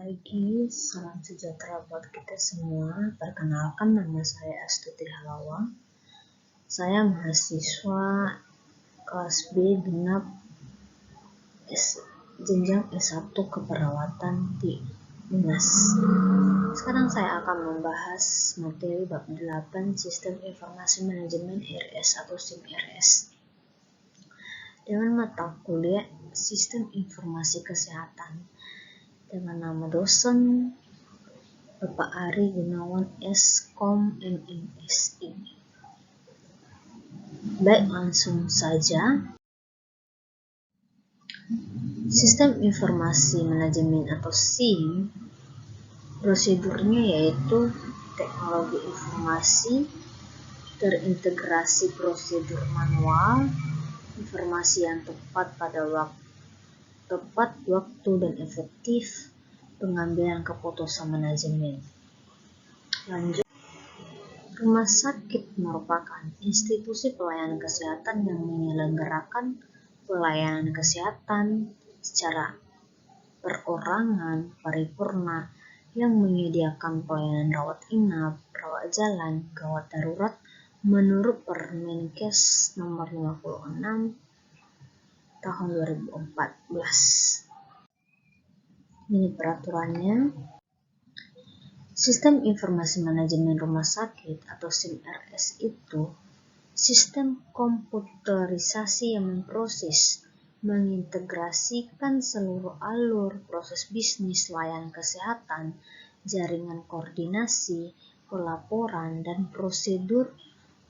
pagi, salam sejahtera buat kita semua. Perkenalkan, nama saya Astuti Halawang. Saya mahasiswa kelas B genap jenjang S1 keperawatan di UNAS. Sekarang saya akan membahas materi bab 8 Sistem Informasi Manajemen RS atau SIM-RS. Dengan mata kuliah Sistem Informasi Kesehatan dengan nama dosen Bapak Ari Gunawan S.Com MMSI. Baik, langsung saja. Sistem Informasi Manajemen atau SIM, prosedurnya yaitu teknologi informasi terintegrasi prosedur manual, informasi yang tepat pada waktu dan efektif, pengambilan keputusan manajemen. Lanjut, rumah sakit merupakan institusi pelayanan kesehatan yang menyelenggarakan pelayanan kesehatan secara perorangan paripurna yang menyediakan pelayanan rawat inap, rawat jalan, gawat darurat menurut Permenkes nomor 56 tahun 2014. Ini peraturannya. Sistem Informasi Manajemen Rumah Sakit atau SIM-RS itu sistem komputerisasi yang memproses, mengintegrasikan seluruh alur proses bisnis layanan kesehatan, jaringan koordinasi, pelaporan, dan prosedur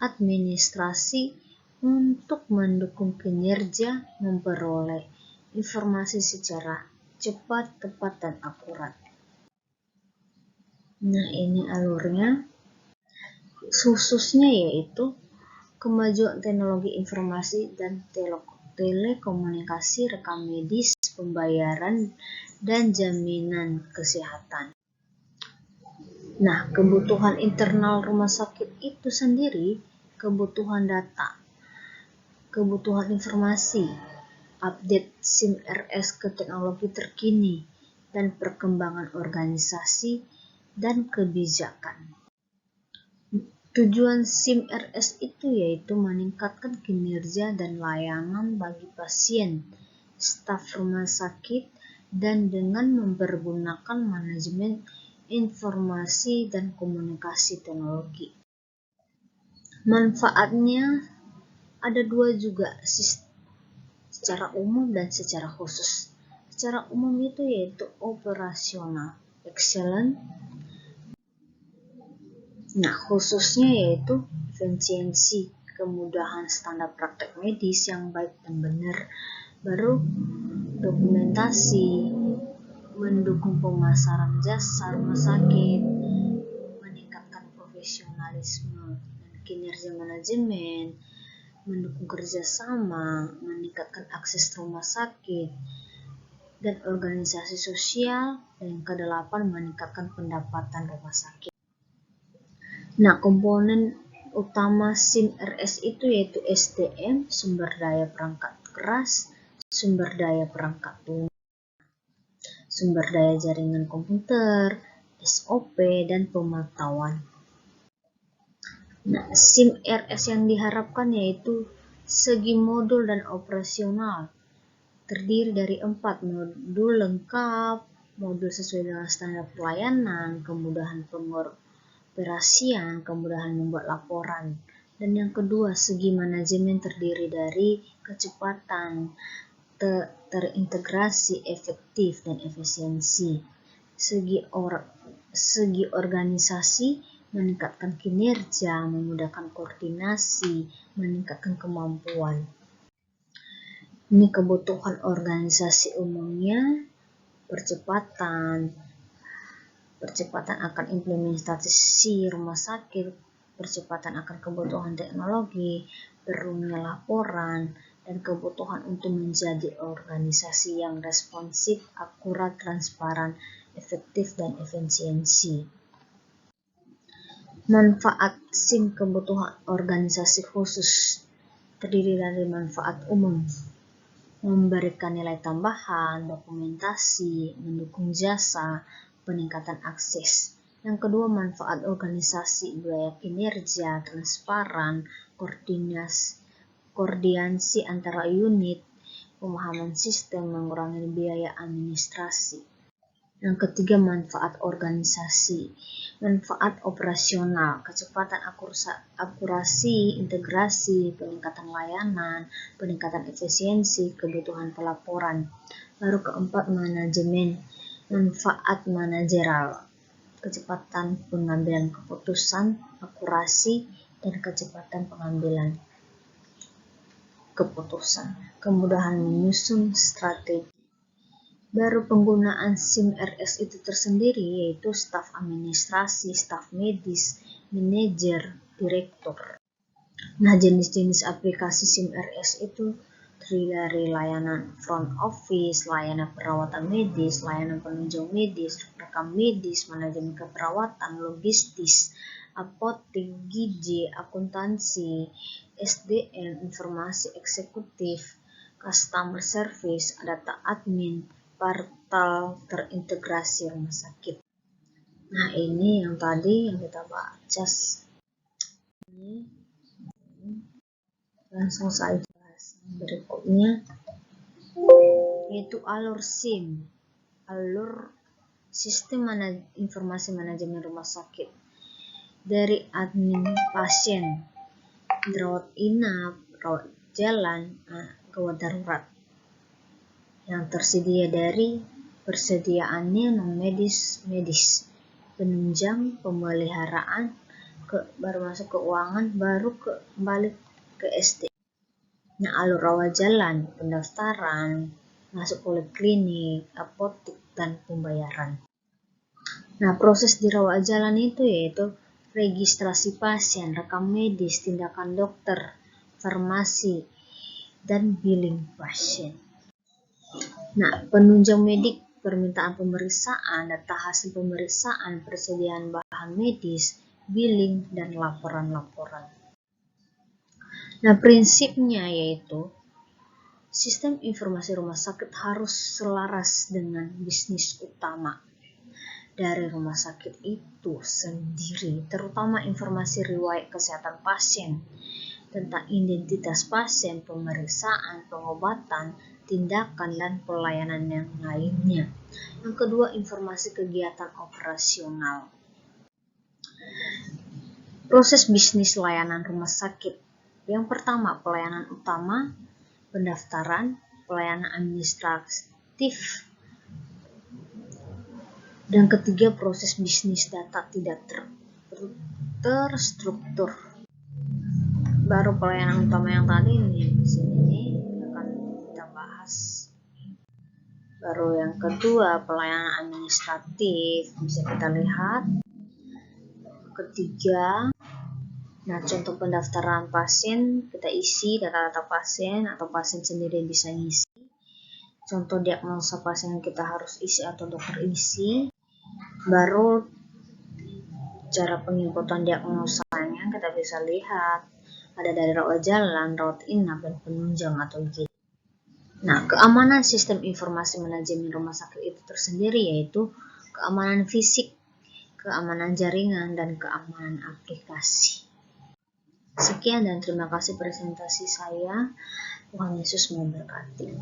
administrasi untuk mendukung kinerja memperoleh informasi secara cepat, tepat, dan akurat. Nah, ini alurnya. Khususnya yaitu kemajuan teknologi informasi dan telekomunikasi, rekam medis, pembayaran, dan jaminan kesehatan. Nah, kebutuhan internal rumah sakit itu sendiri, kebutuhan data, kebutuhan informasi, update SIM-RS ke teknologi terkini, dan perkembangan organisasi dan kebijakan. Tujuan SIM-RS itu yaitu meningkatkan kinerja dan layanan bagi pasien, staf rumah sakit, dan dengan mempergunakan manajemen informasi dan komunikasi teknologi. Manfaatnya ada dua juga, secara umum dan secara khusus. Secara umum itu yaitu operasional excellent. Nah, khususnya yaitu efisiensi, kemudahan standar praktek medis yang baik dan benar, baru dokumentasi, mendukung pemasaran jasa rumah sakit, meningkatkan profesionalisme dan kinerja manajemen, mendukung kerjasama, meningkatkan akses rumah sakit, dan organisasi sosial, dan yang ke-8 meningkatkan pendapatan rumah sakit. Nah, komponen utama SIM-RS itu yaitu SDM, sumber daya perangkat keras, sumber daya perangkat lunak, sumber daya jaringan komputer, SOP, dan pemantauan. Nah, SIM-RS yang diharapkan yaitu segi modul dan operasional, terdiri dari 4 modul lengkap, modul sesuai dengan standar pelayanan, kemudahan pengoperasian, kemudahan membuat laporan. Dan yang kedua, segi manajemen terdiri dari kecepatan, terintegrasi, efektif, dan efisiensi. Segi organisasi, meningkatkan kinerja, memudahkan koordinasi, meningkatkan kemampuan. Ini kebutuhan organisasi umumnya, percepatan akan implementasi rumah sakit, percepatan akan kebutuhan teknologi, perlunya laporan, dan kebutuhan untuk menjadi organisasi yang responsif, akurat, transparan, efektif, dan efisiensi. Manfaat SIM kebutuhan organisasi khusus terdiri dari manfaat umum, memberikan nilai tambahan, dokumentasi, mendukung jasa, peningkatan akses. Yang kedua, manfaat organisasi, budaya kinerja, transparan, koordinasi antara unit, pemahaman sistem, mengurangi biaya administrasi. Yang ketiga, manfaat organisasi, manfaat operasional, kecepatan, akurasi, integrasi, peningkatan layanan, peningkatan efisiensi, kebutuhan pelaporan. Baru keempat, manajemen, manfaat manajerial, kecepatan pengambilan keputusan, akurasi, dan kecepatan pengambilan keputusan, kemudahan menyusun strategi. Baru penggunaan SIM RS itu tersendiri, yaitu staf administrasi, staf medis, manajer, direktur. Nah, jenis-jenis aplikasi SIM RS itu terdiri dari layanan front office, layanan perawatan medis, layanan penunjang medis, rekam medis, manajemen keperawatan, logistis, apotek, gizi, akuntansi, SDM, informasi eksekutif, customer service, data admin, portal terintegrasi rumah sakit. Nah, ini yang tadi yang kita baca. Ini langsung saja bahas berikutnya, yaitu alur SIM, alur sistem informasi manajemen rumah sakit. Dari admin pasien, rawat inap, rawat jalan, gawat darurat, yang tersedia dari persediaannya non-medis, penunjang, pemeliharaan, baru masuk keuangan, baru kembali ke SD. Nah, alur rawat jalan, pendaftaran, masuk poliklinik, apotek, dan pembayaran. Nah, proses di rawat jalan itu yaitu registrasi pasien, rekam medis, tindakan dokter, farmasi, dan billing pasien. Nah, penunjang medik, permintaan pemeriksaan, data hasil pemeriksaan, persediaan bahan medis, billing, dan laporan-laporan. Nah, prinsipnya yaitu sistem informasi rumah sakit harus selaras dengan bisnis utama dari rumah sakit itu sendiri, terutama informasi riwayat kesehatan pasien, tentang identitas pasien, pemeriksaan, pengobatan, tindakan, dan pelayanan yang lainnya. Yang kedua, informasi kegiatan operasional. Proses bisnis layanan rumah sakit. Yang pertama, pelayanan utama, pendaftaran, pelayanan administratif. Dan ketiga, proses bisnis data tidak terstruktur. Baru pelayanan utama yang tadi nih, di sini akan kita bahas. Baru yang kedua, pelayanan administratif, bisa kita lihat. Ketiga, nah contoh pendaftaran pasien, kita isi data-data pasien atau pasien sendiri bisa ngisi. Contoh diagnosa pasien yang kita harus isi atau dokter isi. Baru cara penginputan diagnosanya kita bisa lihat. Ada dari rawat jalan, rawat inap, dan penunjang atau gizi. Nah, keamanan sistem informasi manajemen rumah sakit itu tersendiri yaitu keamanan fisik, keamanan jaringan, dan keamanan aplikasi. Sekian dan terima kasih presentasi saya. Tuhan Yesus memberkati.